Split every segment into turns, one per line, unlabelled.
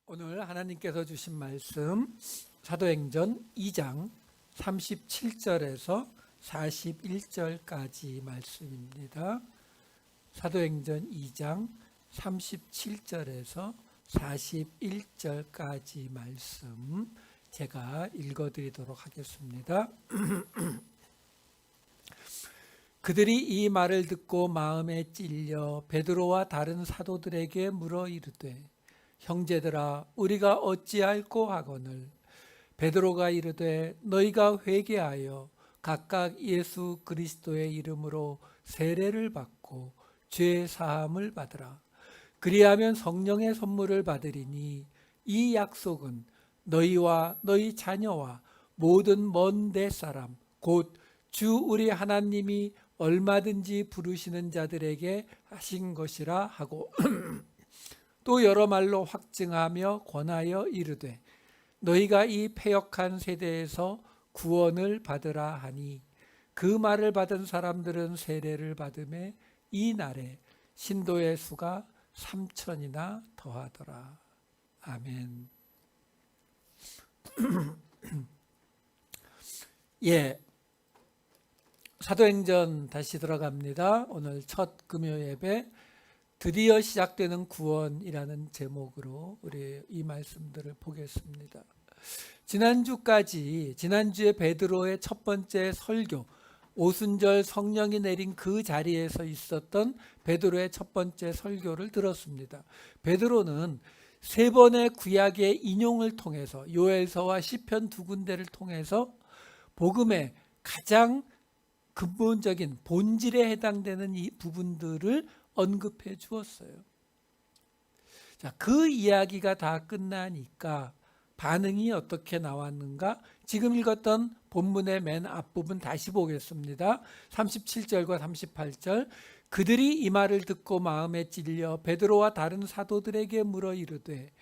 오늘 하나님께서 주신 말씀 사도행전 2장 37절에서 41절까지 말씀입니다. 사도행전 2장 37절에서 41절까지 말씀 제가 읽어드리도록 하겠습니다. 그들이 이 말을 듣고 마음에 찔려 베드로와 다른 사도들에게 물어 이르되 형제들아 우리가 어찌할꼬 하거늘 베드로가 이르되 너희가 회개하여 각각 예수 그리스도의 이름으로 세례를 받고 죄 사함을 받으라. 그리하면 성령의 선물을 받으리니 이 약속은 너희와 너희 자녀와 모든 먼 데 사람 곧 주 우리 하나님이 얼마든지 부르시는 자들에게 하신 것이라 하고 또 여러 말로 확증하며 권하여 이르되 너희가 이 패역한 세대에서 구원을 받으라 하니 그 말을 받은 사람들은 세례를 받음에 이 날에 신도의 수가 3,000이나 더하더라. 아멘. 예, 사도행전 다시 들어갑니다. 오늘 첫 금요 예배 드디어 시작되는 구원이라는 제목으로 우리 이 말씀들을 보겠습니다. 지난주에 베드로의 첫 번째 설교, 오순절 성령이 내린 그 자리에서 있었던 베드로의 첫 번째 설교를 들었습니다. 베드로는 세 번의 구약의 인용을 통해서 요엘서와 시편 두 군데를 통해서 복음의 가장 근본적인 본질에 해당되는 이 부분들을 언급해 주었어요. 자, 그 이야기가 다 끝나니까 반응이 어떻게 나왔는가? 지금 읽었던 본문의 맨 앞부분 다시 보겠습니다. 37절과 38절. 그들이 이 말을 듣고 마음에 찔려 베드로와 다른 사도들에게 물어 이르되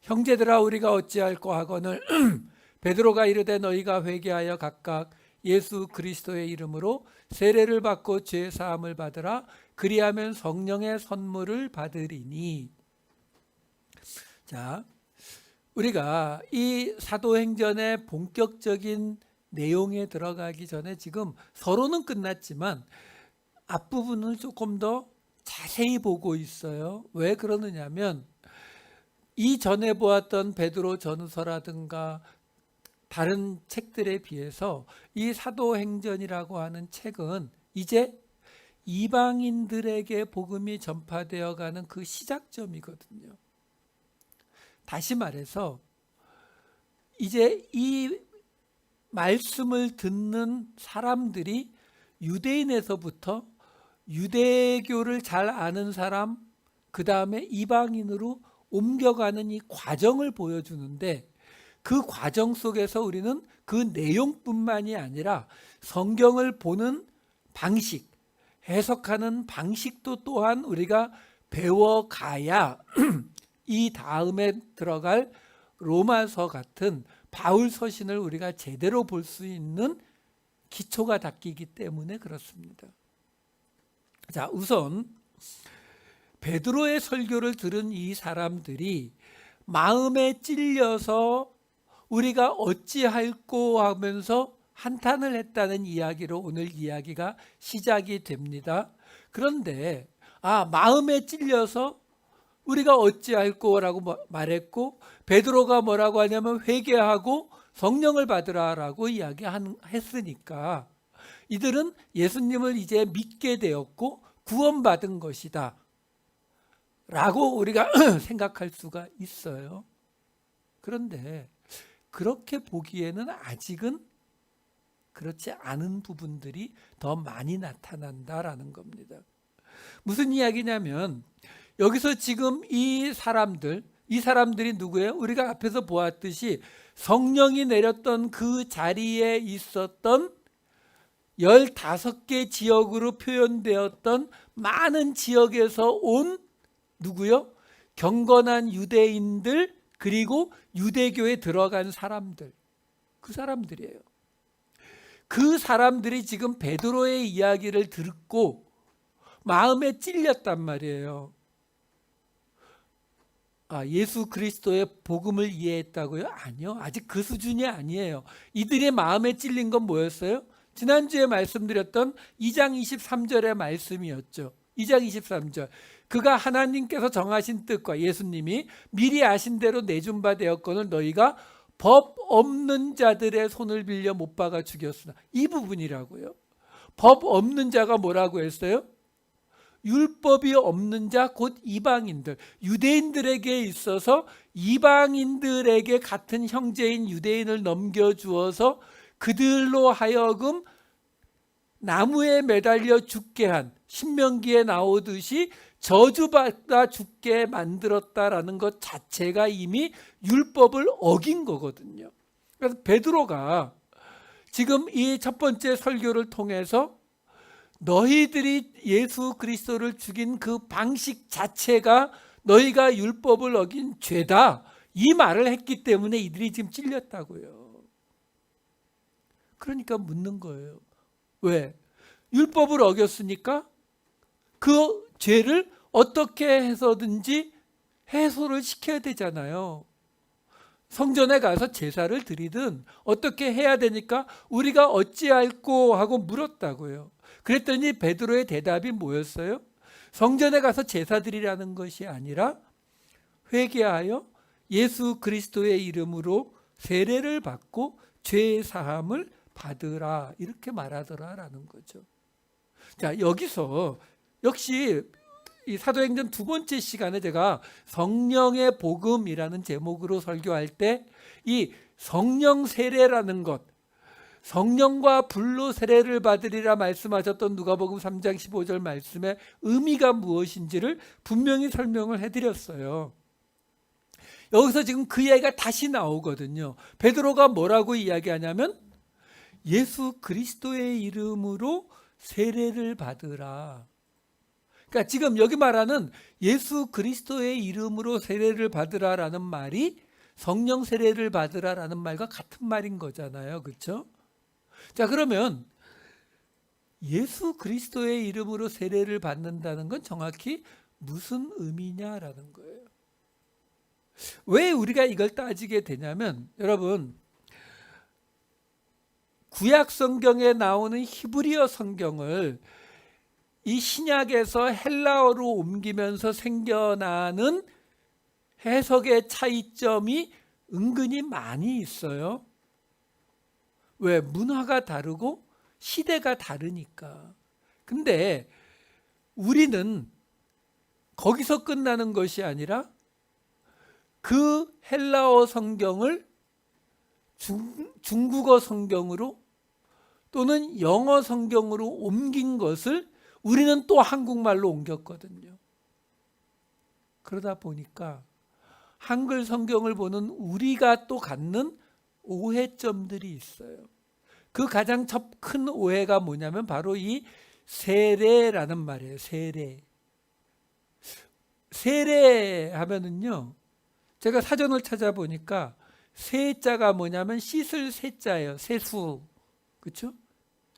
형제들아 우리가 어찌할꼬 하거늘 베드로가 이르되 너희가 회개하여 각각 예수 그리스도의 이름으로 세례를 받고 죄 사함을 받으라. 그리하면 성령의 선물을 받으리니. 자, 우리가 이 사도행전의 본격적인 내용에 들어가기 전에 지금 서론은 끝났지만 앞부분을 조금 더 자세히 보고 있어요. 왜 그러느냐면 이전에 보았던 베드로 전서라든가 다른 책들에 비해서 이 사도행전이라고 하는 책은 이제 이방인들에게 복음이 전파되어 가는 그 시작점이거든요. 다시 말해서 이제 이 말씀을 듣는 사람들이 유대인에서부터 유대교를 잘 아는 사람, 그 다음에 이방인으로 옮겨가는 이 과정을 보여주는데 그 과정 속에서 우리는 그 내용뿐만이 아니라 성경을 보는 방식, 해석하는 방식도 또한 우리가 배워가야 이 다음에 들어갈 로마서 같은 바울 서신을 우리가 제대로 볼 수 있는 기초가 닦이기 때문에 그렇습니다. 자, 우선 베드로의 설교를 들은 이 사람들이 마음에 찔려서 우리가 어찌할꼬 하면서 한탄을 했다는 이야기로 오늘 이야기가 시작이 됩니다. 그런데 마음에 찔려서 우리가 어찌할꼬라고 말했고 베드로가 뭐라고 하냐면 회개하고 성령을 받으라라고 이야기했으니까 이들은 예수님을 이제 믿게 되었고 구원받은 것이다 라고 우리가 생각할 수가 있어요. 그런데 그렇게 보기에는 아직은 그렇지 않은 부분들이 더 많이 나타난다라는 겁니다. 무슨 이야기냐면 여기서 지금 이 사람들이 누구예요? 우리가 앞에서 보았듯이 성령이 내렸던 그 자리에 있었던 15개 지역으로 표현되었던 많은 지역에서 온 누구요? 경건한 유대인들 그리고 유대교에 들어간 사람들, 그 사람들이에요. 그 사람들이 지금 베드로의 이야기를 듣고 마음에 찔렸단 말이에요. 예수 그리스도의 복음을 이해했다고요? 아니요. 아직 그 수준이 아니에요. 이들의 마음에 찔린 건 뭐였어요? 지난주에 말씀드렸던 2장 23절의 말씀이었죠. 2장 23절. 그가 하나님께서 정하신 뜻과 예수님이 미리 아신 대로 내준 바 되었거늘 너희가 법 없는 자들의 손을 빌려 못 박아 죽였으나. 이 부분이라고요. 법 없는 자가 뭐라고 했어요? 율법이 없는 자 곧 이방인들. 유대인들에게 있어서 이방인들에게 같은 형제인 유대인을 넘겨주어서 그들로 하여금 나무에 매달려 죽게 한, 신명기에 나오듯이 저주받아 죽게 만들었다라는 것 자체가 이미 율법을 어긴 거거든요. 그래서 베드로가 지금 이 첫 번째 설교를 통해서 너희들이 예수 그리스도를 죽인 그 방식 자체가 너희가 율법을 어긴 죄다, 이 말을 했기 때문에 이들이 지금 찔렸다고요. 그러니까 묻는 거예요. 왜? 율법을 어겼으니까 그 죄를 어떻게 해서든지 해소를 시켜야 되잖아요. 성전에 가서 제사를 드리든 어떻게 해야 되니까 우리가 어찌할꼬 하고 물었다고요. 그랬더니 베드로의 대답이 뭐였어요? 성전에 가서 제사 드리라는 것이 아니라 회개하여 예수 그리스도의 이름으로 세례를 받고 죄 사함을 받으라, 이렇게 말하더라라는 거죠. 자, 여기서 역시 이 사도행전 두 번째 시간에 제가 성령의 복음이라는 제목으로 설교할 때 이 성령 세례라는 것, 성령과 불로 세례를 받으리라 말씀하셨던 누가복음 3장 15절 말씀의 의미가 무엇인지를 분명히 설명을 해드렸어요. 여기서 지금 그 이야기가 다시 나오거든요. 베드로가 뭐라고 이야기하냐면 예수 그리스도의 이름으로 세례를 받으라. 그러니까 지금 여기 말하는 예수 그리스도의 이름으로 세례를 받으라라는 말이 성령 세례를 받으라라는 말과 같은 말인 거잖아요. 그렇죠? 자, 그러면 예수 그리스도의 이름으로 세례를 받는다는 건 정확히 무슨 의미냐라는 거예요. 왜 우리가 이걸 따지게 되냐면, 여러분, 구약 성경에 나오는 히브리어 성경을 이 신약에서 헬라어로 옮기면서 생겨나는 해석의 차이점이 은근히 많이 있어요. 왜? 문화가 다르고 시대가 다르니까. 근데 우리는 거기서 끝나는 것이 아니라 그 헬라어 성경을 중국어 성경으로 또는 영어 성경으로 옮긴 것을 우리는 또 한국말로 옮겼거든요. 그러다 보니까 한글 성경을 보는 우리가 또 갖는 오해점들이 있어요. 그 가장 큰 오해가 뭐냐면 바로 이 세례라는 말이에요. 세례 하면은요, 제가 사전을 찾아보니까 세자가 뭐냐면 씻을 세자예요. 세수, 그렇죠?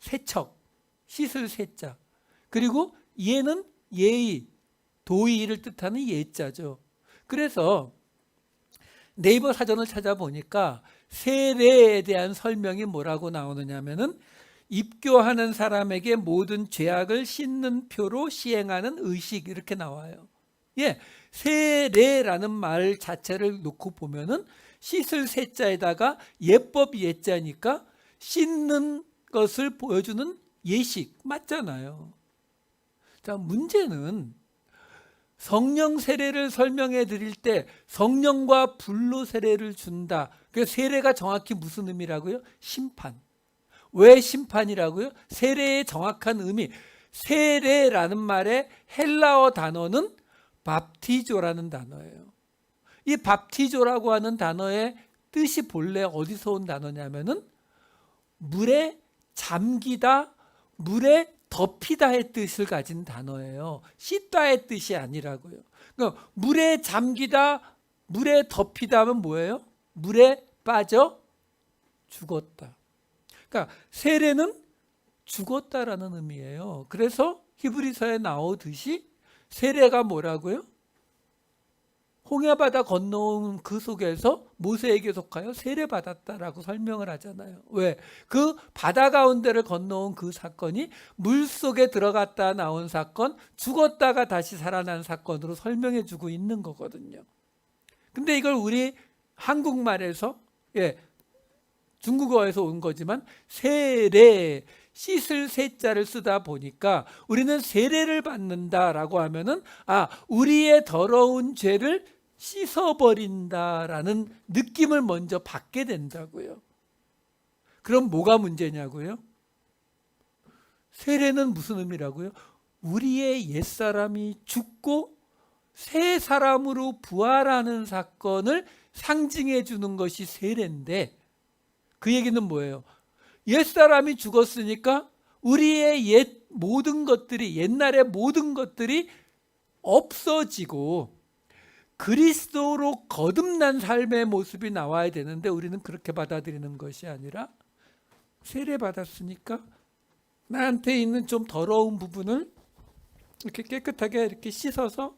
세척, 씻을 세자. 그리고 예는 예의, 도의를 뜻하는 예자죠. 그래서 네이버 사전을 찾아보니까 세례에 대한 설명이 뭐라고 나오느냐면은 입교하는 사람에게 모든 죄악을 씻는 표로 시행하는 의식, 이렇게 나와요. 예, 세례라는 말 자체를 놓고 보면은 씻을 세자에다가 예법 예자니까 씻는 것을 보여주는 예식 맞잖아요. 자, 문제는 성령 세례를 설명해 드릴 때 성령과 불로 세례를 준다. 그 세례가 정확히 무슨 의미라고요? 심판. 왜 심판이라고요? 세례의 정확한 의미. 세례라는 말의 헬라어 단어는 밥티조라는 단어예요. 이 밥티조라고 하는 단어의 뜻이 본래 어디서 온 단어냐면은 물에 잠기다, 물에 덮이다의 뜻을 가진 단어예요. 씻다의 뜻이 아니라고요. 그러니까 물에 잠기다, 물에 덮이다 하면 뭐예요? 물에 빠져 죽었다. 그러니까 세례는 죽었다라는 의미예요. 그래서 히브리서에 나오듯이 세례가 뭐라고요? 홍해바다 건너온 그 속에서 모세에게 속하여 세례받았다라고 설명을 하잖아요. 왜? 그 바다 가운데를 건너온 그 사건이 물속에 들어갔다 나온 사건, 죽었다가 다시 살아난 사건으로 설명해 주고 있는 거거든요. 근데 이걸 우리 한국말에서, 중국어에서 온 거지만 세례, 씻을 세자를 쓰다 보니까 우리는 세례를 받는다라고 하면은 우리의 더러운 죄를 씻어버린다라는 느낌을 먼저 받게 된다고요. 그럼 뭐가 문제냐고요? 세례는 무슨 의미라고요? 우리의 옛사람이 죽고 새 사람으로 부활하는 사건을 상징해 주는 것이 세례인데, 그 얘기는 뭐예요? 옛사람이 죽었으니까 우리의 옛날의 모든 것들이 없어지고 그리스도로 거듭난 삶의 모습이 나와야 되는데, 우리는 그렇게 받아들이는 것이 아니라 세례 받았으니까 나한테 있는 좀 더러운 부분을 이렇게 깨끗하게 이렇게 씻어서,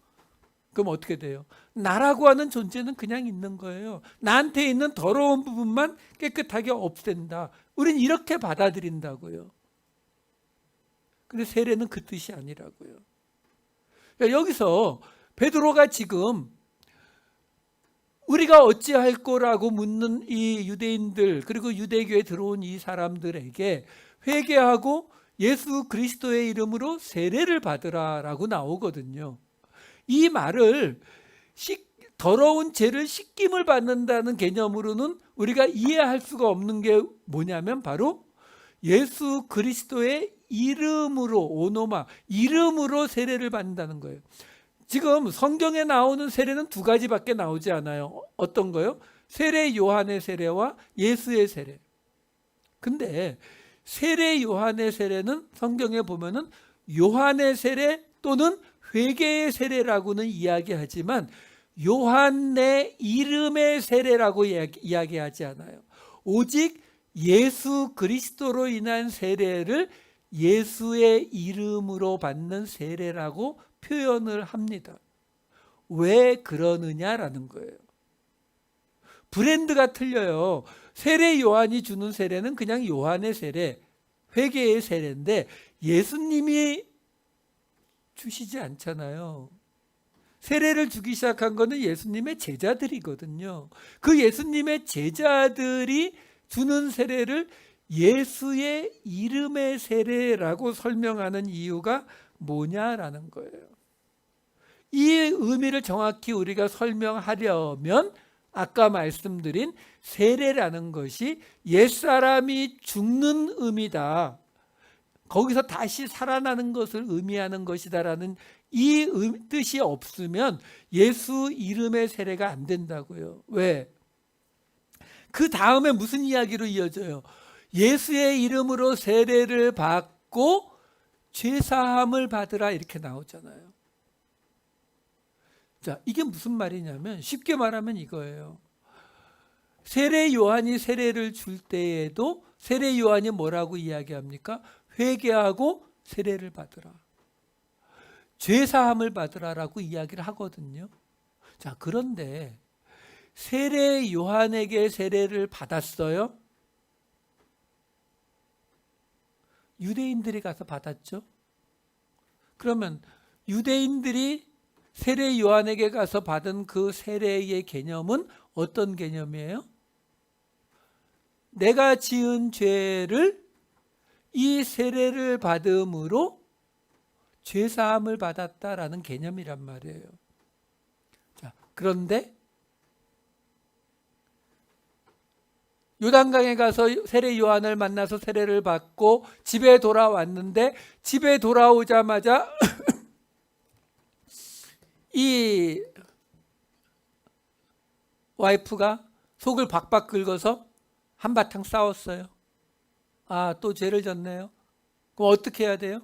그럼 어떻게 돼요? 나라고 하는 존재는 그냥 있는 거예요. 나한테 있는 더러운 부분만 깨끗하게 없앤다. 우린 이렇게 받아들인다고요. 근데 세례는 그 뜻이 아니라고요. 여기서 베드로가 지금 우리가 어찌할 거라고 묻는 이 유대인들, 그리고 유대교에 들어온 이 사람들에게 회개하고 예수 그리스도의 이름으로 세례를 받으라라고 나오거든요. 이 말을 더러운 죄를 씻김을 받는다는 개념으로는 우리가 이해할 수가 없는 게 뭐냐면, 바로 예수 그리스도의 이름으로, 오노마, 이름으로 세례를 받는다는 거예요. 지금 성경에 나오는 세례는 두 가지밖에 나오지 않아요. 어떤 거요? 세례 요한의 세례와 예수의 세례. 근데 세례 요한의 세례는 성경에 보면은 요한의 세례 또는 회개의 세례라고는 이야기하지만 요한의 이름의 세례라고 이야기하지 않아요. 오직 예수 그리스도로 인한 세례를 예수의 이름으로 받는 세례라고 표현을 합니다. 왜 그러느냐라는 거예요. 브랜드가 틀려요. 세례 요한이 주는 세례는 그냥 요한의 세례, 회개의 세례인데 예수님이 주시지 않잖아요. 세례를 주기 시작한 거는 예수님의 제자들이거든요. 그 예수님의 제자들이 주는 세례를 예수의 이름의 세례라고 설명하는 이유가 뭐냐라는 거예요. 이 의미를 정확히 우리가 설명하려면 아까 말씀드린 세례라는 것이 옛사람이 죽는 의미다, 거기서 다시 살아나는 것을 의미하는 것이다라는 이 뜻이 없으면 예수 이름의 세례가 안 된다고요. 왜? 그 다음에 무슨 이야기로 이어져요? 예수의 이름으로 세례를 받고 죄사함을 받으라, 이렇게 나오잖아요. 자, 이게 무슨 말이냐면, 쉽게 말하면 이거예요. 세례 요한이 세례를 줄 때에도 세례 요한이 뭐라고 이야기합니까? 회개하고 세례를 받으라, 죄사함을 받으라라고 이야기를 하거든요. 자, 그런데 세례 요한에게 세례를 받았어요? 유대인들이 가서 받았죠. 그러면 유대인들이 세례 요한에게 가서 받은 그 세례의 개념은 어떤 개념이에요? 내가 지은 죄를 이 세례를 받음으로 죄사함을 받았다라는 개념이란 말이에요. 자, 그런데 요단강에 가서 세례 요한을 만나서 세례를 받고 집에 돌아왔는데, 집에 돌아오자마자 이 와이프가 속을 박박 긁어서 한바탕 싸웠어요. 또 죄를 졌네요. 그럼 어떻게 해야 돼요?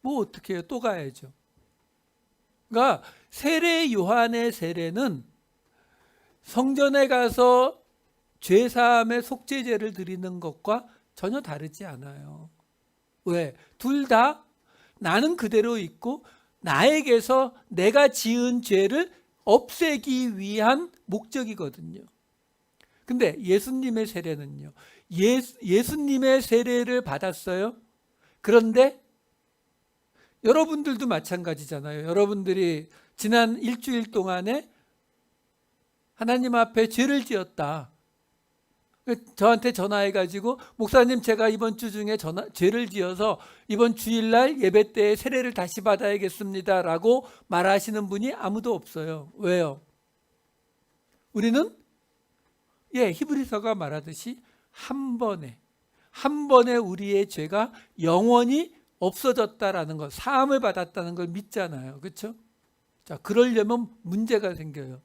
뭐 어떻게 해요? 또 가야죠. 그러니까 세례 요한의 세례는 성전에 가서 죄사함의 속죄제를 드리는 것과 전혀 다르지 않아요. 왜? 둘 다 나는 그대로 있고 나에게서 내가 지은 죄를 없애기 위한 목적이거든요. 근데 예수님의 세례는요. 예수님의 세례를 받았어요. 그런데 여러분들도 마찬가지잖아요. 여러분들이 지난 일주일 동안에 하나님 앞에 죄를 지었다. 저한테 전화해가지고 목사님 제가 이번 주 중에 죄를 지어서 이번 주일날 예배 때 세례를 다시 받아야겠습니다 라고 말하시는 분이 아무도 없어요. 왜요? 우리는 히브리서가 말하듯이 한 번에 우리의 죄가 영원히 없어졌다라는 것, 사함을 받았다는 걸 믿잖아요. 그렇죠? 자, 그러려면 문제가 생겨요.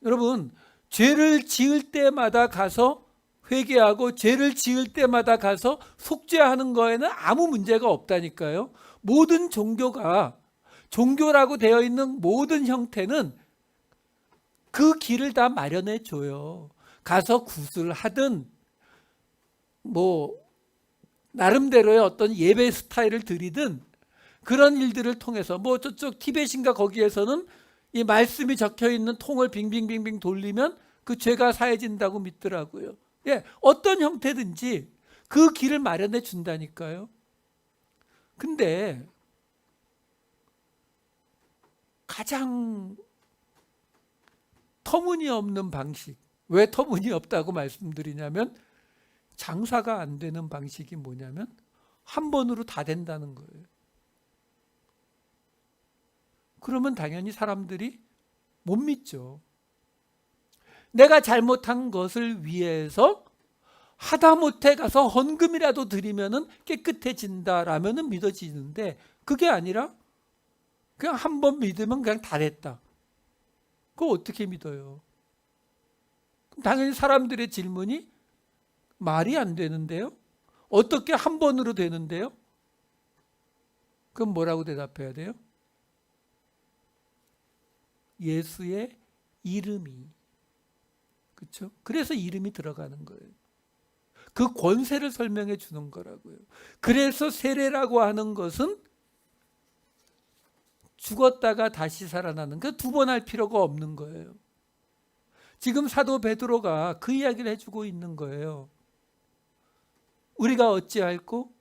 여러분, 죄를 지을 때마다 가서 회개하고 죄를 지을 때마다 가서 속죄하는 거에는 아무 문제가 없다니까요. 모든 종교라고 되어 있는 모든 형태는 그 길을 다 마련해 줘요. 가서 구슬하든 나름대로의 어떤 예배 스타일을 들이든 그런 일들을 통해서 저쪽 티벳인가 거기에서는 이 말씀이 적혀 있는 통을 빙빙빙빙 돌리면 그 죄가 사해진다고 믿더라고요. 어떤 형태든지 그 길을 마련해 준다니까요. 근데 가장 터무니없는 방식, 왜 터무니없다고 말씀드리냐면 장사가 안 되는 방식이 뭐냐면 한 번으로 다 된다는 거예요. 그러면 당연히 사람들이 못 믿죠. 내가 잘못한 것을 위해서 하다못해 가서 헌금이라도 드리면은 깨끗해진다라면은 믿어지는데 그게 아니라 그냥 한 번 믿으면 그냥 다 됐다. 그거 어떻게 믿어요? 그럼 당연히 사람들의 질문이 말이 안 되는데요? 어떻게 한 번으로 되는데요? 그럼 뭐라고 대답해야 돼요? 예수의 이름이. 그렇죠? 그래서 이름이 들어가는 거예요. 그 권세를 설명해 주는 거라고요. 그래서 세례라고 하는 것은 죽었다가 다시 살아나는 그 두 번 할 필요가 없는 거예요. 지금 사도 베드로가 그 이야기를 해주고 있는 거예요. 우리가 어찌할꼬?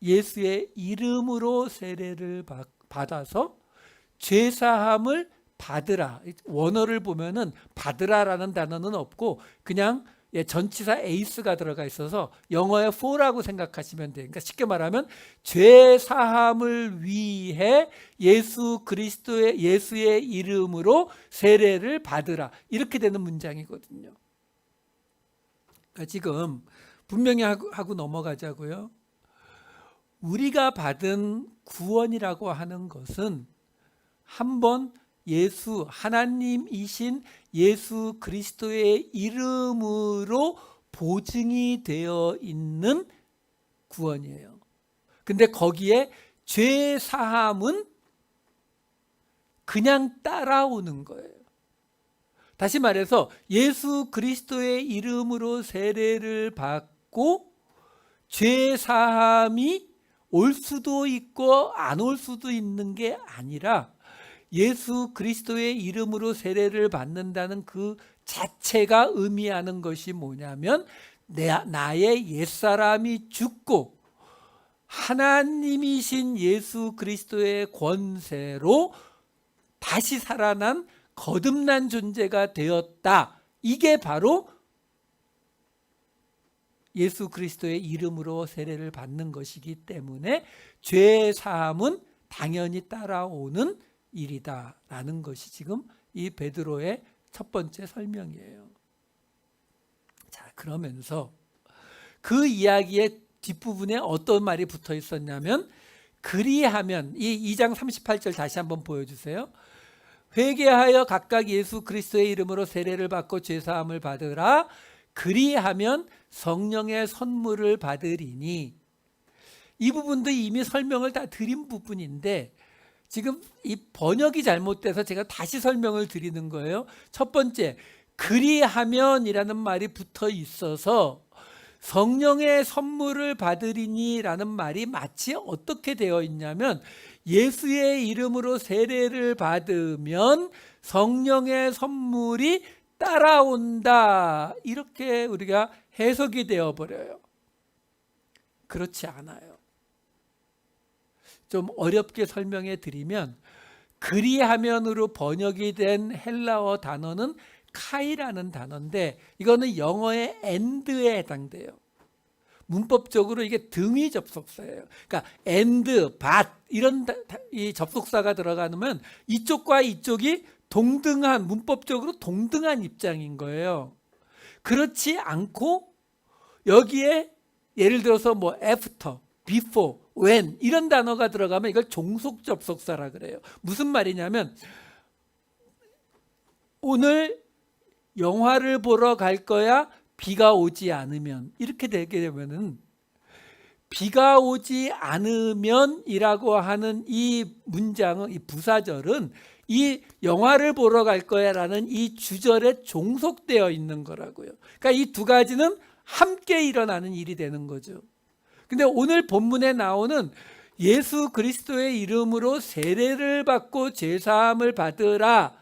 예수의 이름으로 세례를 받아서 죄사함을 받으라. 원어를 보면은 받으라라는 단어는 없고 그냥 전치사 에이스가 들어가 있어서 영어의 for라고 생각하시면 돼요. 그러니까 쉽게 말하면 죄사함을 위해 예수의 이름으로 세례를 받으라. 이렇게 되는 문장이거든요. 그러니까 지금 분명히 하고 넘어가자고요. 우리가 받은 구원이라고 하는 것은 한번 하나님이신 예수 그리스도의 이름으로 보증이 되어 있는 구원이에요. 근데 거기에 죄 사함은 그냥 따라오는 거예요. 다시 말해서 예수 그리스도의 이름으로 세례를 받고 죄 사함이 올 수도 있고 안 올 수도 있는 게 아니라 예수 그리스도의 이름으로 세례를 받는다는 그 자체가 의미하는 것이 뭐냐면 나의 옛사람이 죽고 하나님이신 예수 그리스도의 권세로 다시 살아난 거듭난 존재가 되었다. 이게 바로 예수 그리스도의 이름으로 세례를 받는 것이기 때문에 죄 사함은 당연히 따라오는 일이다라는 것이 지금 이 베드로의 첫 번째 설명이에요. 자, 그러면서 그 이야기의 뒷부분에 어떤 말이 붙어 있었냐면 그리하면 이 2장 38절 다시 한번 보여주세요. 회개하여 각각 예수 그리스도의 이름으로 세례를 받고 죄사함을 받으라. 그리하면 성령의 선물을 받으리니. 이 부분도 이미 설명을 다 드린 부분인데 지금 이 번역이 잘못돼서 제가 다시 설명을 드리는 거예요. 첫 번째, 그리하면이라는 말이 붙어 있어서 성령의 선물을 받으리니라는 말이 마치 어떻게 되어 있냐면 예수의 이름으로 세례를 받으면 성령의 선물이 따라온다, 이렇게 우리가 해석이 되어 버려요. 그렇지 않아요. 좀 어렵게 설명해 드리면 그리하면으로 번역이 된 헬라어 단어는 카이라는 단어인데 이거는 영어의 and에 해당돼요. 문법적으로 이게 등위 접속사예요. 그러니까 and, but 이런 이 접속사가 들어가면 이쪽과 이쪽이 동등한, 문법적으로 동등한 입장인 거예요. 그렇지 않고 여기에 예를 들어서 뭐 after, before, when 이런 단어가 들어가면 이걸 종속 접속사라 그래요. 무슨 말이냐면 오늘 영화를 보러 갈 거야, 비가 오지 않으면, 이렇게 되게 되면은 비가 오지 않으면이라고 하는 이 문장은, 이 부사절은 이 영화를 보러 갈 거야라는 이 주절에 종속되어 있는 거라고요. 그러니까 이 두 가지는 함께 일어나는 일이 되는 거죠. 근데 오늘 본문에 나오는 예수 그리스도의 이름으로 세례를 받고 죄사함을 받으라,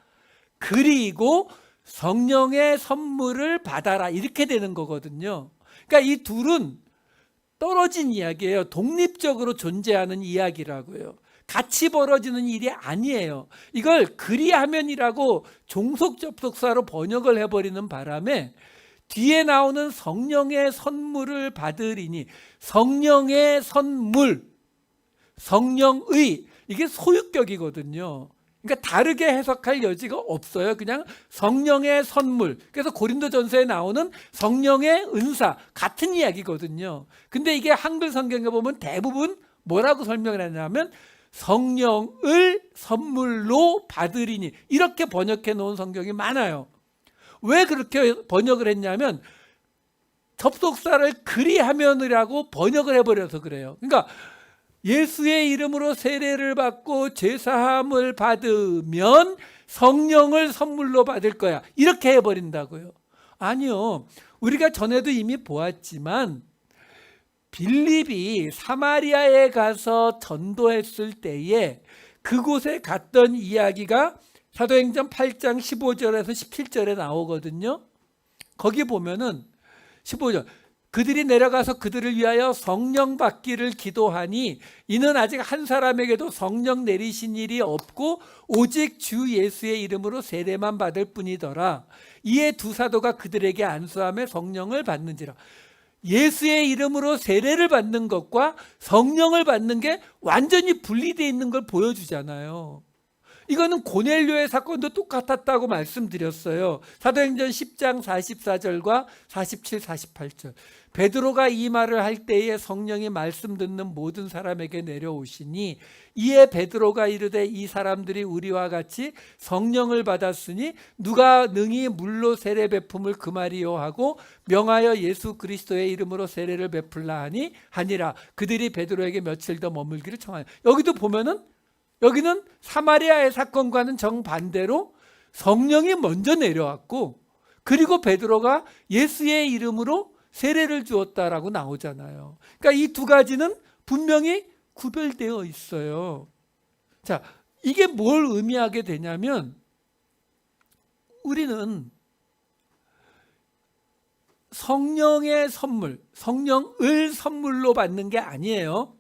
그리고 성령의 선물을 받아라, 이렇게 되는 거거든요. 그러니까 이 둘은 떨어진 이야기예요. 독립적으로 존재하는 이야기라고요. 같이 벌어지는 일이 아니에요. 이걸 그리하면이라고 종속 접속사로 번역을 해버리는 바람에 뒤에 나오는 성령의 선물을 받으리니, 성령의 선물, 성령의, 이게 소유격이거든요. 그러니까 다르게 해석할 여지가 없어요. 그냥 성령의 선물. 그래서 고린도전서에 나오는 성령의 은사, 같은 이야기거든요. 근데 이게 한글 성경에 보면 대부분 뭐라고 설명을 하냐면 성령을 선물로 받으리니, 이렇게 번역해 놓은 성경이 많아요. 왜 그렇게 번역을 했냐면 접속사를 그리하면이라고 번역을 해버려서 그래요. 그러니까 예수의 이름으로 세례를 받고 죄사함을 받으면 성령을 선물로 받을 거야, 이렇게 해버린다고요. 아니요, 우리가 전에도 이미 보았지만 빌립이 사마리아에 가서 전도했을 때에 그곳에 갔던 이야기가 사도행전 8장 15절에서 17절에 나오거든요. 거기 보면은 15절, 그들이 내려가서 그들을 위하여 성령 받기를 기도하니 이는 아직 한 사람에게도 성령 내리신 일이 없고 오직 주 예수의 이름으로 세례만 받을 뿐이더라. 이에 두 사도가 그들에게 안수하며 성령을 받는지라. 예수의 이름으로 세례를 받는 것과 성령을 받는 게 완전히 분리되어 있는 걸 보여주잖아요. 이거는 고넬료의 사건도 똑같았다고 말씀드렸어요. 사도행전 10장 44절과 47, 48절. 베드로가 이 말을 할 때에 성령이 말씀 듣는 모든 사람에게 내려오시니 이에 베드로가 이르되 이 사람들이 우리와 같이 성령을 받았으니 누가 능히 물로 세례 베품을 금하리요 하고 명하여 예수 그리스도의 이름으로 세례를 베풀라 하니라. 그들이 베드로에게 며칠 더 머물기를 청하여. 여기도 보면은 여기는 사마리아의 사건과는 정반대로 성령이 먼저 내려왔고 그리고 베드로가 예수의 이름으로 세례를 주었다라고 나오잖아요. 그러니까 이 두 가지는 분명히 구별되어 있어요. 자, 이게 뭘 의미하게 되냐면 우리는 성령의 선물, 성령을 선물로 받는 게 아니에요.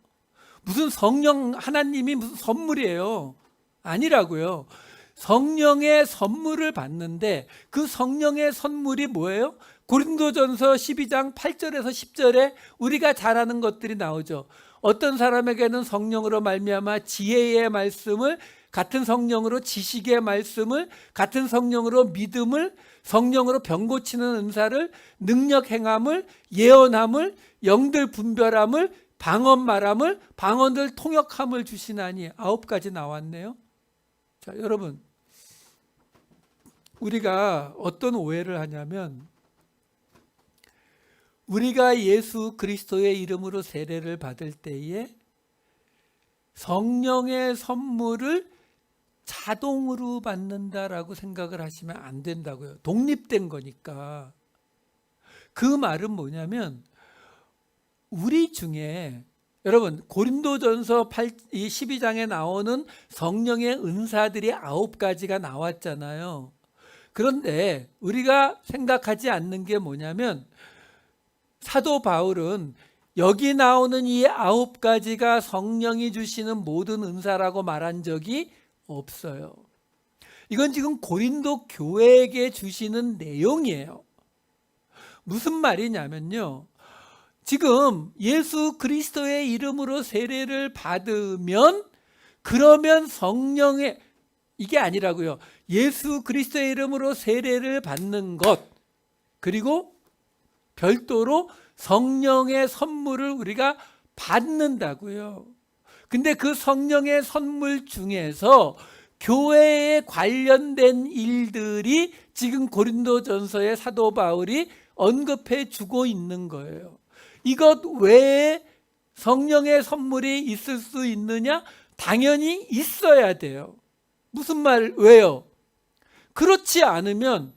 무슨 성령 하나님이 무슨 선물이에요? 아니라고요. 성령의 선물을 받는데 그 성령의 선물이 뭐예요? 고린도전서 12장 8절에서 10절에 우리가 잘 아는 것들이 나오죠. 어떤 사람에게는 성령으로 말미암아 지혜의 말씀을, 같은 성령으로 지식의 말씀을, 같은 성령으로 믿음을, 성령으로 병 고치는 은사를, 능력 행함을, 예언함을, 영들 분별함을, 방언 말함을, 방언들 통역함을 주시나니. 9가지 나왔네요. 자, 여러분, 우리가 어떤 오해를 하냐면 우리가 예수 그리스도의 이름으로 세례를 받을 때에 성령의 선물을 자동으로 받는다라고 생각을 하시면 안 된다고요. 독립된 거니까. 그 말은 뭐냐면 우리 중에 여러분 고린도전서 12장에 나오는 성령의 은사들이 9가지가 나왔잖아요. 그런데 우리가 생각하지 않는 게 뭐냐면 사도 바울은 여기 나오는 이 9가지가 성령이 주시는 모든 은사라고 말한 적이 없어요. 이건 지금 고린도 교회에게 주시는 내용이에요. 무슨 말이냐면요, 지금 예수 그리스도의 이름으로 세례를 받으면 그러면 성령의, 이게 아니라고요. 예수 그리스도의 이름으로 세례를 받는 것, 그리고 별도로 성령의 선물을 우리가 받는다고요. 근데 그 성령의 선물 중에서 교회에 관련된 일들이 지금 고린도전서의 사도 바울이 언급해 주고 있는 거예요. 이것 외에 성령의 선물이 있을 수 있느냐? 당연히 있어야 돼요. 무슨 말, 왜요? 그렇지 않으면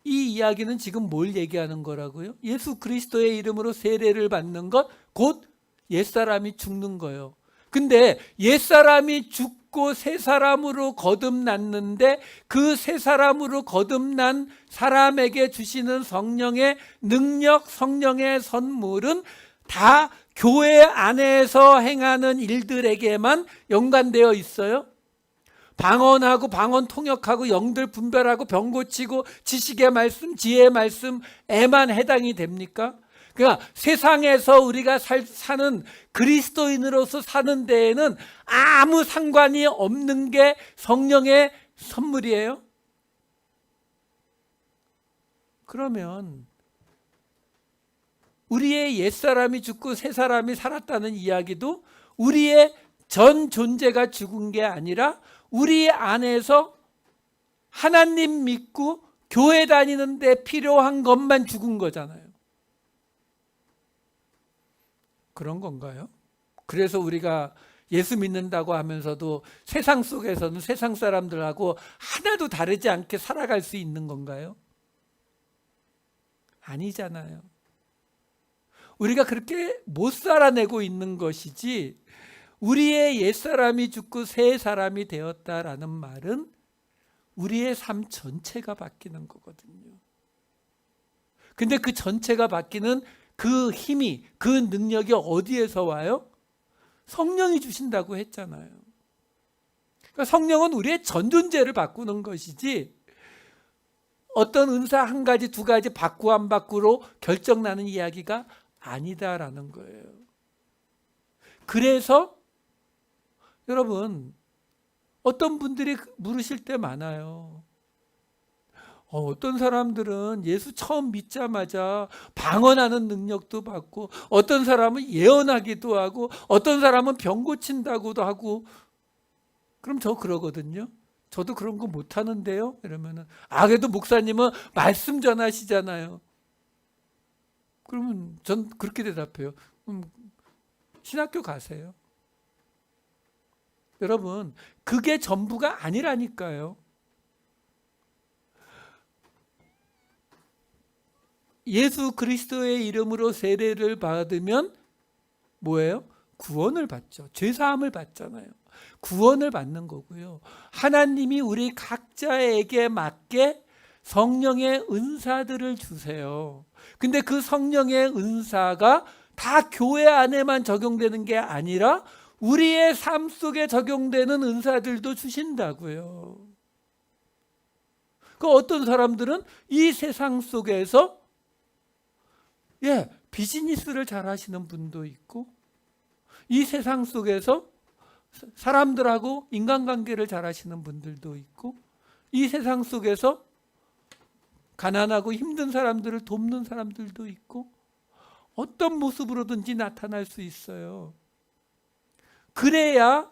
이 이야기는 지금 뭘 얘기하는 거라고요? 예수 그리스도의 이름으로 세례를 받는 것, 곧 옛사람이 죽는 거예요. 근데 옛사람이 죽고 새 사람으로 거듭났는데 그 새 사람으로 거듭난 사람에게 주시는 성령의 능력, 성령의 선물은 다 교회 안에서 행하는 일들에게만 연관되어 있어요. 방언하고 방언 통역하고 영들 분별하고 병 고치고 지식의 말씀, 지혜의 말씀에만 해당이 됩니까? 그러니까 세상에서 우리가 사는 그리스도인으로서 사는 데에는 아무 상관이 없는 게 성령의 선물이에요. 그러면 우리의 옛사람이 죽고 새 사람이 살았다는 이야기도 우리의 전 존재가 죽은 게 아니라 우리 안에서 하나님 믿고 교회 다니는데 필요한 것만 죽은 거잖아요. 그런 건가요? 그래서 우리가 예수 믿는다고 하면서도 세상 속에서는 세상 사람들하고 하나도 다르지 않게 살아갈 수 있는 건가요? 아니잖아요. 우리가 그렇게 못 살아내고 있는 것이지, 우리의 옛사람이 죽고 새 사람이 되었다라는 말은 우리의 삶 전체가 바뀌는 거거든요. 근데 그 전체가 바뀌는 그 힘이, 그 능력이 어디에서 와요? 성령이 주신다고 했잖아요. 그러니까 성령은 우리의 전 존재를 바꾸는 것이지 어떤 은사 한 가지, 두 가지 바꾸고 안 바꾸로 결정나는 이야기가 아니다라는 거예요. 그래서 여러분, 어떤 분들이 물으실 때 많아요. 어떤 사람들은 예수 처음 믿자마자 방언하는 능력도 받고, 어떤 사람은 예언하기도 하고, 어떤 사람은 병 고친다고도 하고. 그럼 저 그러거든요. 저도 그런 거 못하는데요. 이러면은, 그래도 목사님은 말씀 전하시잖아요. 그러면 전 그렇게 대답해요. 신학교 가세요. 여러분, 그게 전부가 아니라니까요. 예수 그리스도의 이름으로 세례를 받으면 뭐예요? 구원을 받죠. 죄사함을 받잖아요. 구원을 받는 거고요. 하나님이 우리 각자에게 맞게 성령의 은사들을 주세요. 근데 그 성령의 은사가 다 교회 안에만 적용되는 게 아니라 우리의 삶 속에 적용되는 은사들도 주신다고요. 그 어떤 사람들은 이 세상 속에서 비즈니스를 잘 하시는 분도 있고, 이 세상 속에서 사람들하고 인간관계를 잘 하시는 분들도 있고, 이 세상 속에서 가난하고 힘든 사람들을 돕는 사람들도 있고, 어떤 모습으로든지 나타날 수 있어요. 그래야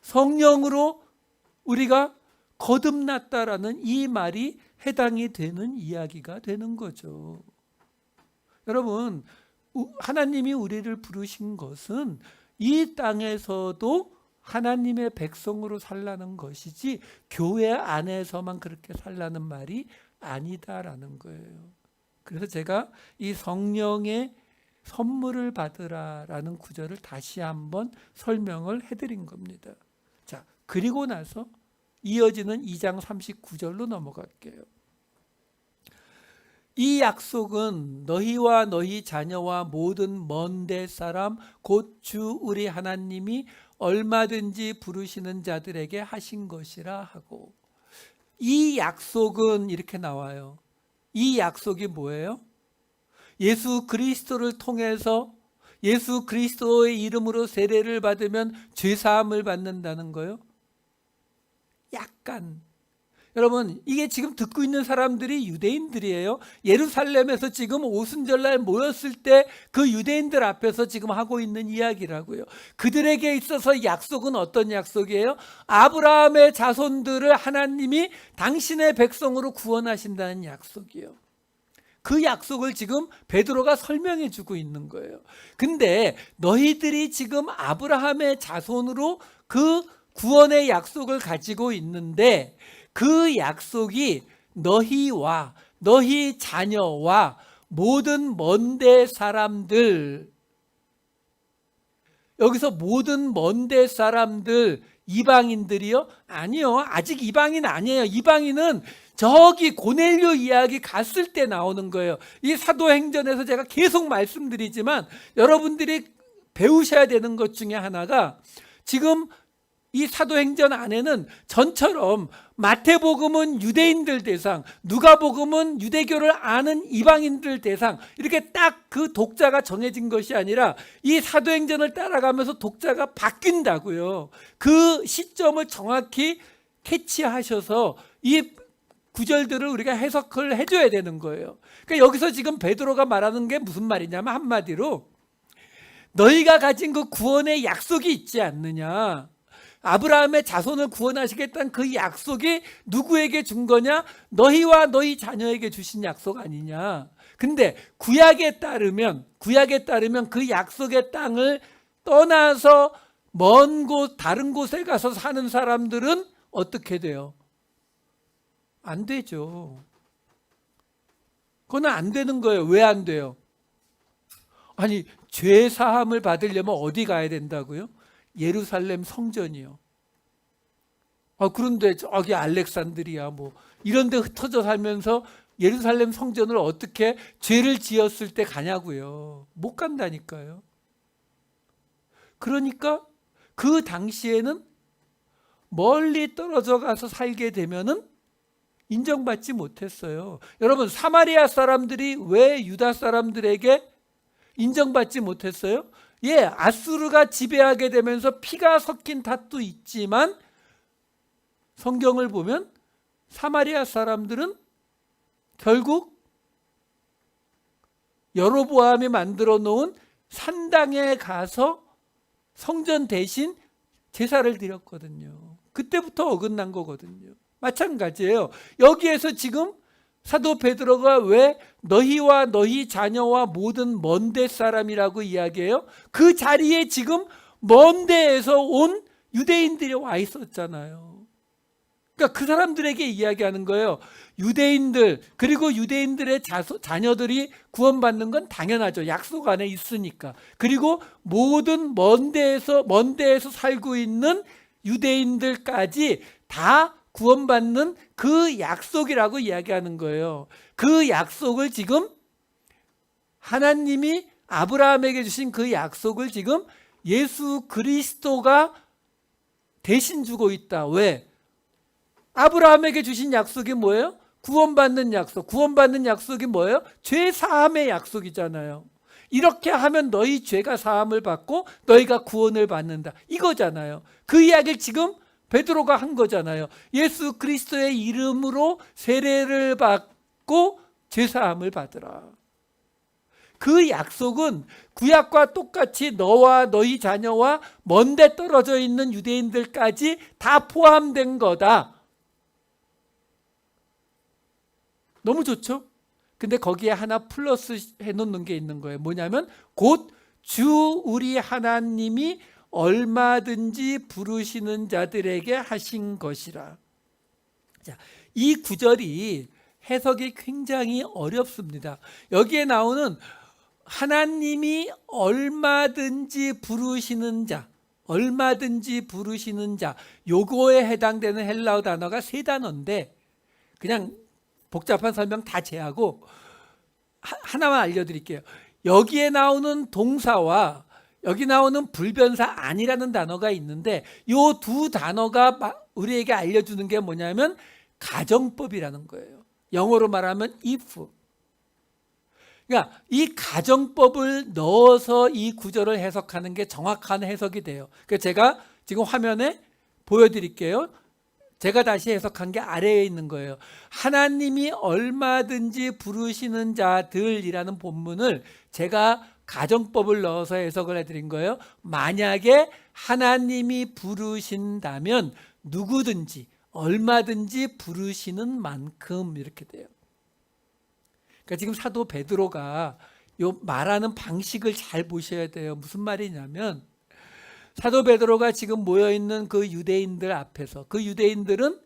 성령으로 우리가 거듭났다라는 이 말이 해당이 되는 이야기가 되는 거죠. 여러분, 하나님이 우리를 부르신 것은 이 땅에서도 하나님의 백성으로 살라는 것이지 교회 안에서만 그렇게 살라는 말이 아니다라는 거예요. 그래서 제가 이 성령의 선물을 받으라라는 구절을 다시 한번 설명을 해드린 겁니다. 자, 그리고 나서 이어지는 2장 39절로 넘어갈게요. 이 약속은 너희와 너희 자녀와 모든 먼 데 사람 곧 주 우리 하나님이 얼마든지 부르시는 자들에게 하신 것이라 하고, 이 약속은 이렇게 나와요. 이 약속이 뭐예요? 예수 그리스도를 통해서 예수 그리스도의 이름으로 세례를 받으면 죄사함을 받는다는 거예요. 약간 여러분, 이게 지금 듣고 있는 사람들이 유대인들이에요. 예루살렘에서 지금 오순절날 모였을 때 그 유대인들 앞에서 지금 하고 있는 이야기라고요. 그들에게 있어서 약속은 어떤 약속이에요? 아브라함의 자손들을 하나님이 당신의 백성으로 구원하신다는 약속이에요. 그 약속을 지금 베드로가 설명해 주고 있는 거예요. 근데 너희들이 지금 아브라함의 자손으로 그 구원의 약속을 가지고 있는데, 그 약속이 너희와 너희 자녀와 모든 먼데 사람들, 여기서 모든 먼데 사람들, 이방인들이요? 아니요, 아직 이방인 아니에요. 이방인은 저기 고넬료 이야기 갔을 때 나오는 거예요. 이 사도행전에서 제가 계속 말씀드리지만 여러분들이 배우셔야 되는 것 중에 하나가, 지금 이 사도행전 안에는 전처럼 마태복음은 유대인들 대상, 누가복음은 유대교를 아는 이방인들 대상, 이렇게 딱 그 독자가 정해진 것이 아니라 이 사도행전을 따라가면서 독자가 바뀐다고요. 그 시점을 정확히 캐치하셔서 이 구절들을 우리가 해석을 해줘야 되는 거예요. 그러니까 여기서 지금 베드로가 말하는 게 무슨 말이냐면, 한마디로 너희가 가진 그 구원의 약속이 있지 않느냐, 아브라함의 자손을 구원하시겠다는 그 약속이 누구에게 준 거냐? 너희와 너희 자녀에게 주신 약속 아니냐. 근데 구약에 따르면 그 약속의 땅을 떠나서 먼 곳, 다른 곳에 가서 사는 사람들은 어떻게 돼요? 안 되죠. 그건 안 되는 거예요. 왜 안 돼요? 아니, 죄 사함을 받으려면 어디 가야 된다고요? 예루살렘 성전이요. 그런데 저기 알렉산드리아 뭐 이런 데 흩어져 살면서 예루살렘 성전을 어떻게 죄를 지었을 때 가냐고요. 못 간다니까요. 그러니까 그 당시에는 멀리 떨어져 가서 살게 되면은 인정받지 못했어요. 여러분, 사마리아 사람들이 왜 유다 사람들에게 인정받지 못했어요? 아수르가 지배하게 되면서 피가 섞인 탓도 있지만 성경을 보면 사마리아 사람들은 결국 여로보암이 만들어 놓은 산당에 가서 성전 대신 제사를 드렸거든요. 그때부터 어긋난 거거든요. 마찬가지예요. 여기에서 지금 사도 베드로가 왜 너희와 너희 자녀와 모든 먼데 사람이라고 이야기해요? 그 자리에 지금 먼 데에서 온 유대인들이 와 있었잖아요. 그러니까 그 사람들에게 이야기하는 거예요. 유대인들, 그리고 유대인들의 자녀들이 구원받는 건 당연하죠. 약속 안에 있으니까. 그리고 모든 먼 데에서 살고 있는 유대인들까지 다 구원받는 그 약속이라고 이야기하는 거예요. 그 약속을 지금 하나님이 아브라함에게 주신 그 약속을 지금 예수 그리스도가 대신 주고 있다. 왜? 아브라함에게 주신 약속이 뭐예요? 구원받는 약속. 구원받는 약속이 뭐예요? 죄 사함의 약속이잖아요. 이렇게 하면 너희 죄가 사함을 받고 너희가 구원을 받는다. 이거잖아요. 그 이야기를 지금 베드로가 한 거잖아요. 예수 그리스도의 이름으로 세례를 받고 죄 사함을 받으라. 그 약속은 구약과 똑같이 너와 너희 자녀와 먼데 떨어져 있는 유대인들까지 다 포함된 거다. 너무 좋죠? 근데 거기에 하나 플러스 해놓는 게 있는 거예요. 뭐냐면 곧 주 우리 하나님이 얼마든지 부르시는 자들에게 하신 것이라. 자, 이 구절이 해석이 굉장히 어렵습니다. 여기에 나오는 하나님이 얼마든지 부르시는 자, 얼마든지 부르시는 자, 요거에 해당되는 헬라어 단어가 세 단어인데 그냥 복잡한 설명 다 제하고 하나만 알려드릴게요. 여기에 나오는 동사와 여기 나오는 불변사 아니라는 단어가 있는데 이 두 단어가 우리에게 알려주는 게 뭐냐면 가정법이라는 거예요. 영어로 말하면 if. 그러니까 이 가정법을 넣어서 이 구절을 해석하는 게 정확한 해석이 돼요. 그러니까 제가 지금 화면에 보여드릴게요. 제가 다시 해석한 게 아래에 있는 거예요. 하나님이 얼마든지 부르시는 자들이라는 본문을 제가 가정법을 넣어서 해석을 해드린 거예요. 만약에 하나님이 부르신다면 누구든지 얼마든지 부르시는 만큼 이렇게 돼요. 그러니까 지금 사도 베드로가 요 말하는 방식을 잘 보셔야 돼요. 무슨 말이냐면 사도 베드로가 지금 모여있는 그 유대인들 앞에서 그 유대인들은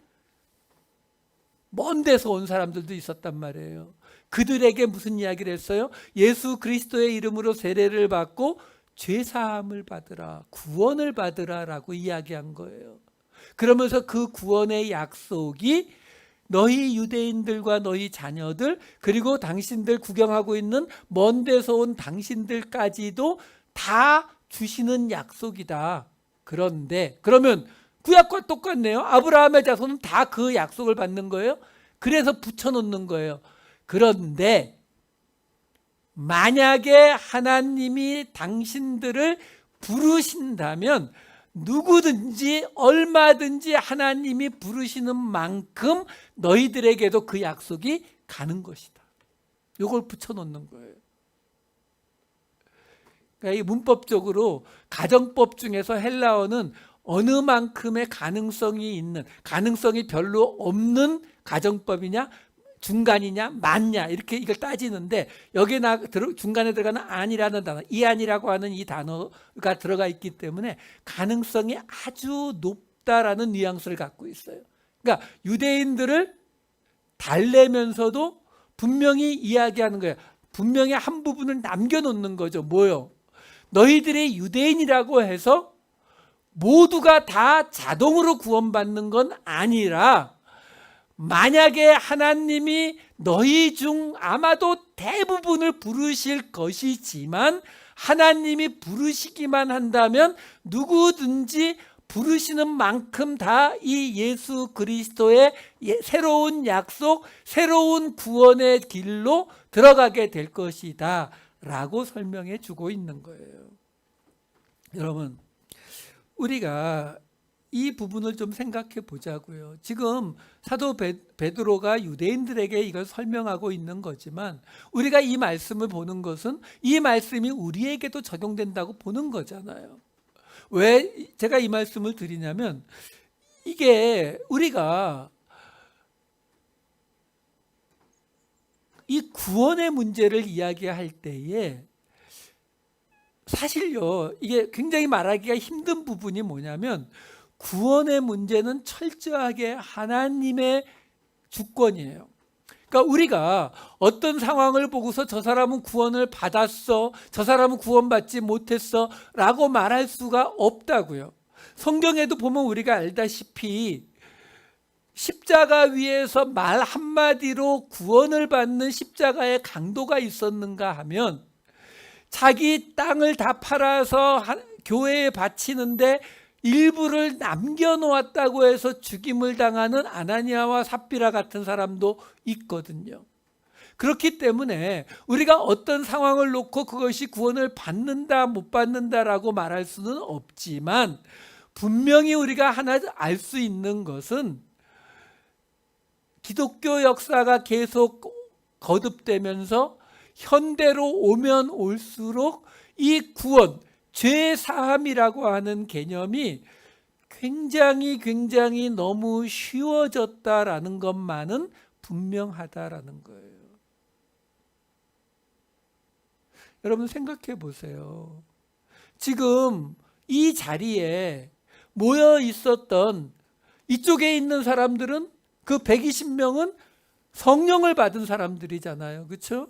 먼 데서 온 사람들도 있었단 말이에요. 그들에게 무슨 이야기를 했어요? 예수 그리스도의 이름으로 세례를 받고 죄사함을 받으라, 구원을 받으라 라고 이야기한 거예요. 그러면서 그 구원의 약속이 너희 유대인들과 너희 자녀들 그리고 당신들 구경하고 있는 먼 데서 온 당신들까지도 다 주시는 약속이다. 그런데 그러면 구약과 똑같네요. 아브라함의 자손은 다 그 약속을 받는 거예요. 그래서 붙여놓는 거예요. 그런데 만약에 하나님이 당신들을 부르신다면 누구든지 얼마든지 하나님이 부르시는 만큼 너희들에게도 그 약속이 가는 것이다. 이걸 붙여놓는 거예요. 그러니까 이 문법적으로 가정법 중에서 헬라어는 어느 만큼의 가능성이 있는, 가능성이 별로 없는 가정법이냐, 중간이냐, 맞냐 이렇게 이걸 따지는데 여기에 중간에 들어가는 안이라는 단어, 이안이라고 하는 이 단어가 들어가 있기 때문에 가능성이 아주 높다라는 뉘앙스를 갖고 있어요. 그러니까 유대인들을 달래면서도 분명히 이야기하는 거예요. 분명히 한 부분을 남겨놓는 거죠. 뭐요? 너희들이 유대인이라고 해서 모두가 다 자동으로 구원받는 건 아니라 만약에 하나님이 너희 중 아마도 대부분을 부르실 것이지만 하나님이 부르시기만 한다면 누구든지 부르시는 만큼 다 이 예수 그리스도의 새로운 약속, 새로운 구원의 길로 들어가게 될 것이다 라고 설명해 주고 있는 거예요. 여러분, 우리가 이 부분을 좀 생각해 보자고요. 지금 사도 베드로가 유대인들에게 이걸 설명하고 있는 거지만 우리가 이 말씀을 보는 것은 이 말씀이 우리에게도 적용된다고 보는 거잖아요. 왜 제가 이 말씀을 드리냐면 이게 우리가 이 구원의 문제를 이야기할 때에 사실요, 이게 굉장히 말하기가 힘든 부분이 뭐냐면 구원의 문제는 철저하게 하나님의 주권이에요. 그러니까 우리가 어떤 상황을 보고서 저 사람은 구원을 받았어, 저 사람은 구원받지 못했어 라고 말할 수가 없다고요. 성경에도 보면 우리가 알다시피 십자가 위에서 말 한마디로 구원을 받는 십자가의 강도가 있었는가 하면 자기 땅을 다 팔아서 교회에 바치는데 일부를 남겨놓았다고 해서 죽임을 당하는 아나니아와 삽비라 같은 사람도 있거든요. 그렇기 때문에 우리가 어떤 상황을 놓고 그것이 구원을 받는다 못 받는다라고 말할 수는 없지만 분명히 우리가 하나 알 수 있는 것은 기독교 역사가 계속 거듭되면서 현대로 오면 올수록 이 구원, 죄 사함이라고 하는 개념이 굉장히 너무 쉬워졌다라는 것만은 분명하다라는 거예요. 여러분 생각해 보세요. 지금 이 자리에 모여 있었던 이쪽에 있는 사람들은 그 120명은 성령을 받은 사람들이잖아요. 그렇죠?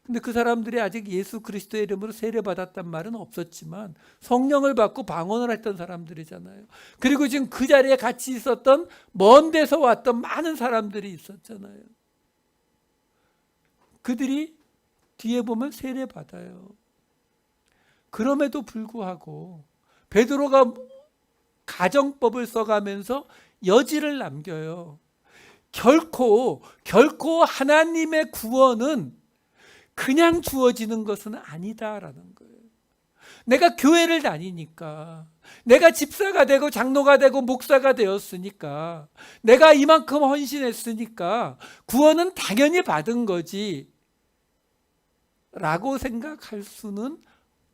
근데 그 사람들이 아직 예수 그리스도의 이름으로 세례받았단 말은 없었지만 성령을 받고 방언을 했던 사람들이잖아요. 그리고 지금 그 자리에 같이 있었던 먼 데서 왔던 많은 사람들이 있었잖아요. 그들이 뒤에 보면 세례받아요. 그럼에도 불구하고 베드로가 가정법을 써가면서 여지를 남겨요. 결코 하나님의 구원은 그냥 주어지는 것은 아니다라는 거예요. 내가 교회를 다니니까, 내가 집사가 되고 장로가 되고 목사가 되었으니까, 내가 이만큼 헌신했으니까 구원은 당연히 받은 거지 라고 생각할 수는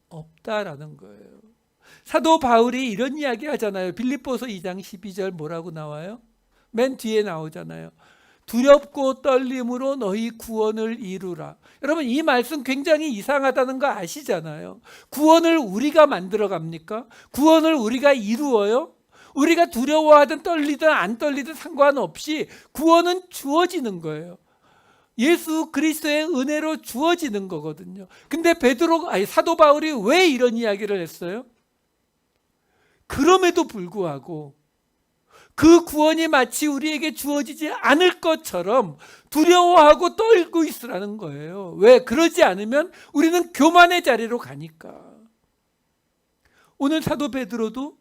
없다라는 거예요. 사도 바울이 이런 이야기 하잖아요. 빌립보서 2장 12절 뭐라고 나와요? 맨 뒤에 나오잖아요. 두렵고 떨림으로 너희 구원을 이루라. 여러분, 이 말씀 굉장히 이상하다는 거 아시잖아요. 구원을 우리가 만들어 갑니까? 구원을 우리가 이루어요? 우리가 두려워하든 떨리든 안 떨리든 상관없이 구원은 주어지는 거예요. 예수 그리스도의 은혜로 주어지는 거거든요. 근데 사도 바울이 왜 이런 이야기를 했어요? 그럼에도 불구하고 그 구원이 마치 우리에게 주어지지 않을 것처럼 두려워하고 떨고 있으라는 거예요. 왜? 그러지 않으면 우리는 교만의 자리로 가니까. 오늘 사도 베드로도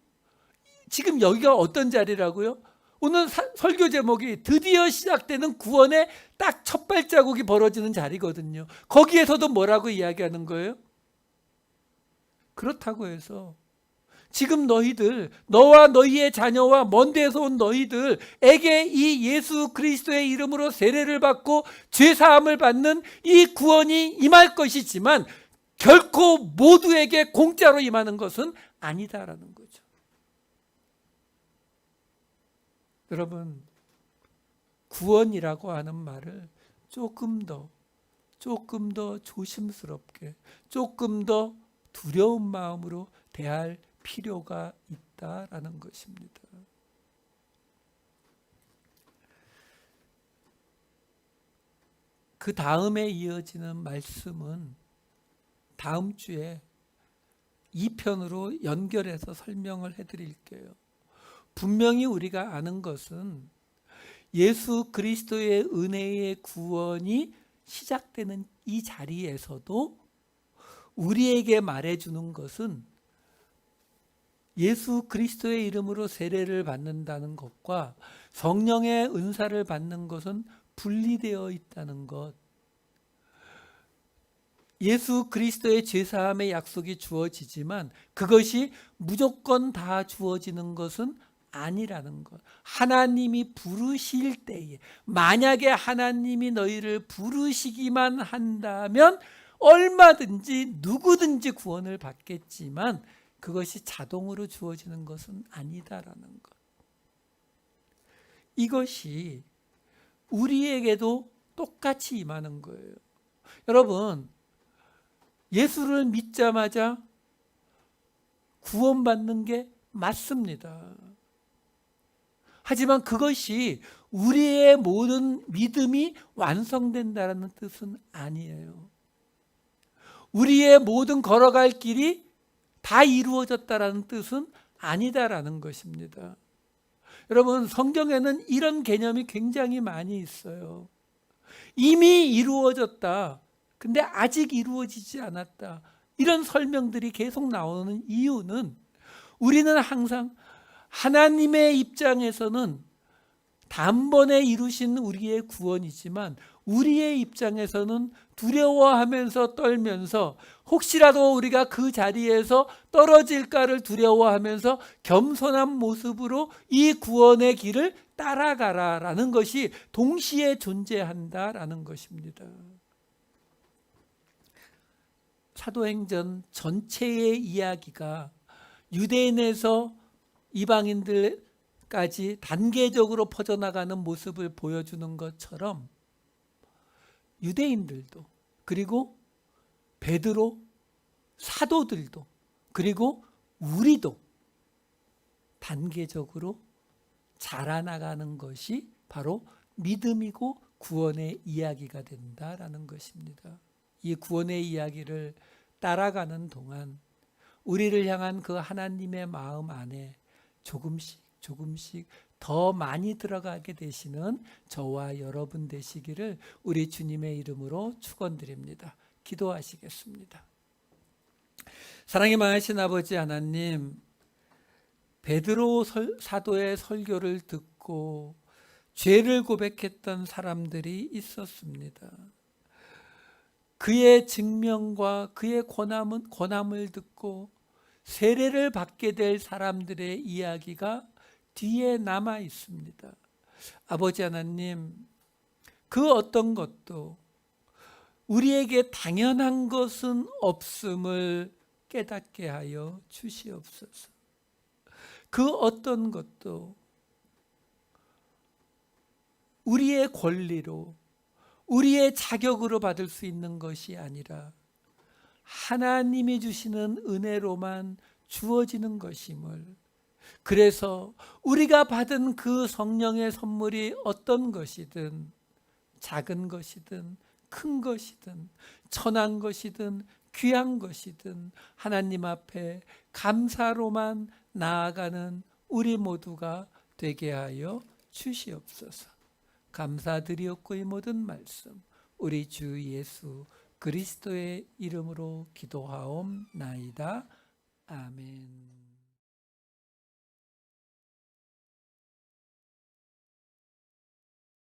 지금 여기가 어떤 자리라고요? 오늘 설교 제목이 드디어 시작되는 구원의 딱 첫 발자국이 벌어지는 자리거든요. 거기에서도 뭐라고 이야기하는 거예요? 그렇다고 해서 지금 너희들, 너와 너희의 자녀와 먼 데에서 온 너희들에게 이 예수 그리스도의 이름으로 세례를 받고 죄사함을 받는 이 구원이 임할 것이지만 결코 모두에게 공짜로 임하는 것은 아니다라는 거죠. 여러분, 구원이라고 하는 말을 조금 더 조심스럽게, 조금 더 두려운 마음으로 대할 필요가 있다라는 것입니다. 그 다음에 이어지는 말씀은 다음 주에 2편으로 연결해서 설명을 해드릴게요. 분명히 우리가 아는 것은 예수 그리스도의 은혜의 구원이 시작되는 이 자리에서도 우리에게 말해주는 것은 예수 그리스도의 이름으로 세례를 받는다는 것과 성령의 은사를 받는 것은 분리되어 있다는 것. 예수 그리스도의 죄사함의 약속이 주어지지만 그것이 무조건 다 주어지는 것은 아니라는 것. 하나님이 부르실 때에, 만약에 하나님이 너희를 부르시기만 한다면 얼마든지 누구든지 구원을 받겠지만 그것이 자동으로 주어지는 것은 아니다라는 것. 이것이 우리에게도 똑같이 임하는 거예요. 여러분, 예수를 믿자마자 구원받는 게 맞습니다. 하지만 그것이 우리의 모든 믿음이 완성된다는 뜻은 아니에요. 우리의 모든 걸어갈 길이 다 이루어졌다라는 뜻은 아니다라는 것입니다. 여러분, 성경에는 이런 개념이 굉장히 많이 있어요. 이미 이루어졌다. 근데 아직 이루어지지 않았다. 이런 설명들이 계속 나오는 이유는 우리는 항상 하나님의 입장에서는 단번에 이루신 우리의 구원이지만 우리의 입장에서는 두려워하면서 떨면서 혹시라도 우리가 그 자리에서 떨어질까를 두려워하면서 겸손한 모습으로 이 구원의 길을 따라가라라는 것이 동시에 존재한다라는 것입니다. 사도행전 전체의 이야기가 유대인에서 이방인들까지 단계적으로 퍼져나가는 모습을 보여주는 것처럼 유대인들도, 그리고 베드로, 사도들도, 그리고 우리도 단계적으로 자라나가는 것이 바로 믿음이고 구원의 이야기가 된다라는 것입니다. 이 구원의 이야기를 따라가는 동안 우리를 향한 그 하나님의 마음 안에 조금씩 더 많이 들어가게 되시는 저와 여러분 되시기를 우리 주님의 이름으로 축원드립니다. 기도하시겠습니다. 사랑이 많으신 아버지 하나님, 베드로 사도의 설교를 듣고 죄를 고백했던 사람들이 있었습니다. 그의 증명과 그의 권함을 듣고 세례를 받게 될 사람들의 이야기가 뒤에 남아 있습니다. 아버지 하나님, 그 어떤 것도 우리에게 당연한 것은 없음을 깨닫게 하여 주시옵소서. 그 어떤 것도 우리의 권리로, 우리의 자격으로 받을 수 있는 것이 아니라 하나님이 주시는 은혜로만 주어지는 것임을, 그래서 우리가 받은 그 성령의 선물이 어떤 것이든, 작은 것이든 큰 것이든 천한 것이든 귀한 것이든 하나님 앞에 감사로만 나아가는 우리 모두가 되게 하여 주시옵소서. 감사드리옵고 이 모든 말씀 우리 주 예수 그리스도의 이름으로 기도하옵나이다. 아멘.